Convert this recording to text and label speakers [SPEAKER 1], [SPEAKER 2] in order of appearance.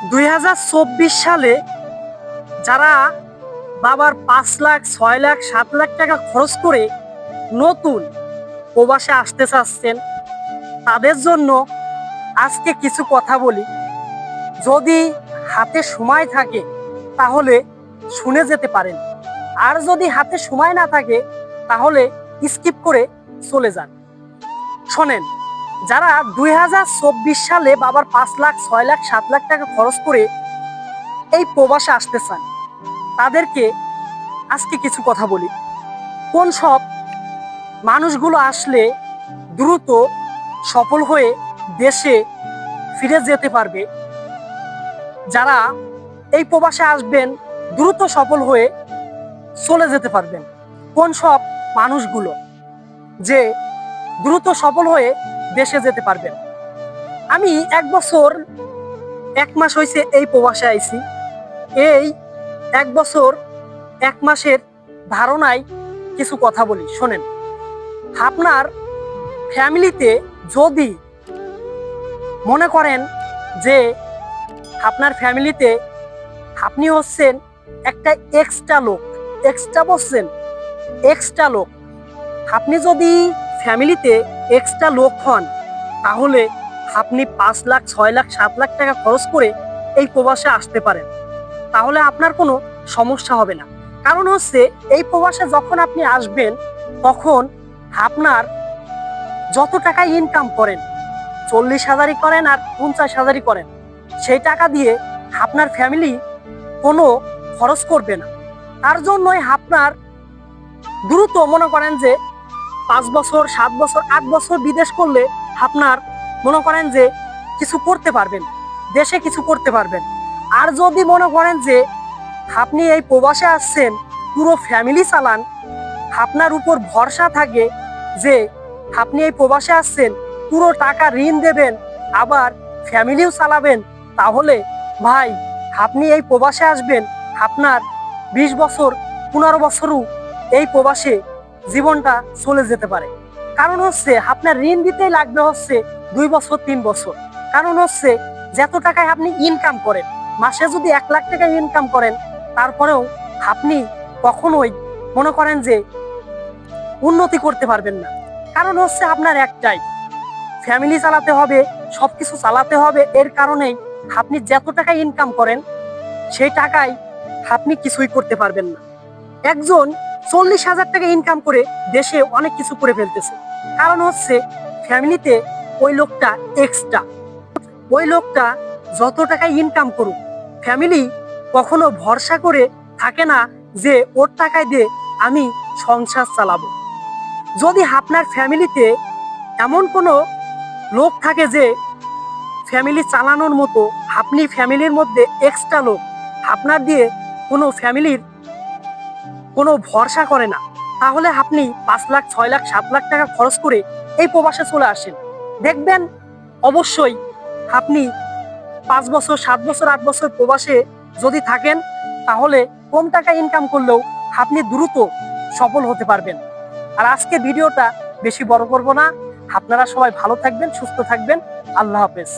[SPEAKER 1] 2024 সালে যারা বাবার 5 লাখ 6 লাখ 7 লাখ টাকা খরচ করে নতুন প্রবাসে আসতে চাচ্ছেন, তাদের জন্য আজকে কিছু কথা বলি। যদি হাতে সময় থাকে তাহলে শুনে যেতে পারেন, আর যদি হাতে সময় না থাকে তাহলে স্কিপ করে চলে যান। শোনেন, যারা 2024 সালে বাবার 5 লাখ 6 লাখ 7 লাখ টাকা খরচ করে এই প্রবাসে আসতে চান, তাদেরকে আজকে কিছু কথা বলি। কোন সব মানুষগুলো আসলে দ্রুত সফল হয়ে দেশে ফিরে যেতে পারবে, যারা এই প্রবাসে আসবেন দ্রুত সফল হয়ে চলে যেতে পারবেন। কোন সব মানুষগুলো যে দ্রুত সফল হয়ে দেশে যেতে পারবেন। আমি 1 বছর 1 মাস হয়েছে এই প্রবাসে আইছি। এই 1 বছর 1 মাসের ধারণায় কিছু কথা বলি, শোনেন। আপনার ফ্যামিলিতে যদি মনে করেন যে আপনার ফ্যামিলিতে আপনি হচ্ছেন একটা এক্সট্রা লোক, এক্সট্রা লোক, আপনি যদি ফ্যামিলিতে এক্সট্রা লোক হন, তাহলে আপনি 5 লাখ 6 লাখ 7 লাখ টাকা খরচ করে এই প্রবাসে আসতে পারেন। তাহলে আপনার কোনো সমস্যা হবে না। কারণ হচ্ছে, এই প্রবাসে যখন আপনি আসবেন তখন আপনার যত টাকা ইনকাম করেন, 40,000ই করেন আর 50,000ই করেন, সেই টাকা দিয়ে আপনার ফ্যামিলি কোনো খরচ করবে না। তার জন্যই আপনার দ্রুত মনে করেন যে 5 বছর 7 বছর 8 বছর বিদেশ করলে আপনার মনে করেন যে কিছু করতে পারবেন, দেশে কিছু করতে পারবেন। আর যদি মনে করেন যে আপনি এই প্রবাসে আসছেন পুরো ফ্যামিলি চালান, আপনার উপর ভরসা থাকে যে আপনি এই প্রবাসে আসছেন পুরো টাকা ঋণ দেবেন আবার ফ্যামিলিও চালাবেন, তাহলে ভাই আপনি এই প্রবাসে আসবেন, আপনার 20 বছর 15 বছরও এই প্রবাসে জীবনটা চলে যেতে পারে। কারণ হচ্ছে, আপনার ঋণ দিতেই লাগবে হচ্ছে 2 বছর 3 বছর। কারণ হচ্ছে, যত টাকায় আপনি ইনকাম করেন, মাসে যদি 1 লাখ টাকা ইনকাম করেন, তারপরেও আপনি কখনোই মনে করেন যে উন্নতি করতে পারবেন না। কারণ হচ্ছে, আপনার একটাই, ফ্যামিলি চালাতে হবে, সবকিছু চালাতে হবে। এর কারণেই আপনি যত টাকা ইনকাম করেন সেই টাকায় আপনি কিছুই করতে পারবেন না। একজন 40,000 টাকা ইনকাম করে দেশে অনেক কিছু করে ফেলতেছে। কারণ হচ্ছে, ফ্যামিলিতে ওই লোকটা এক্সট্রা। ওই লোকটা যত টাকা ইনকাম করুক, ফ্যামিলি কখনো ভরসা করে থাকে না যে ওর টাকায় দিয়ে আমি সংসার চালাবো। যদি আপনার ফ্যামিলিতে এমন কোনো লোক থাকে যে ফ্যামিলি চালানোর মতো, আপনি ফ্যামিলির মধ্যে এক্সট্রা লোক, আপনার দিয়ে কোনো ফ্যামিলির কোনো ভরসা করে না, তাহলে আপনি 5 লাখ 6 লাখ 7 লাখ টাকা খরচ করে এই প্রবাসে চলে আসেন। দেখবেন অবশ্যই আপনি 5 বছর 7 বছর 8 বছর প্রবাসে যদি থাকেন, তাহলে কম টাকা ইনকাম করলেও আপনি দ্রুত সফল হতে পারবেন। আর আজকে ভিডিওটা বেশি বড় করব না। আপনারা সবাই ভালো থাকবেন, সুস্থ থাকবেন। আল্লাহ হাফেজ।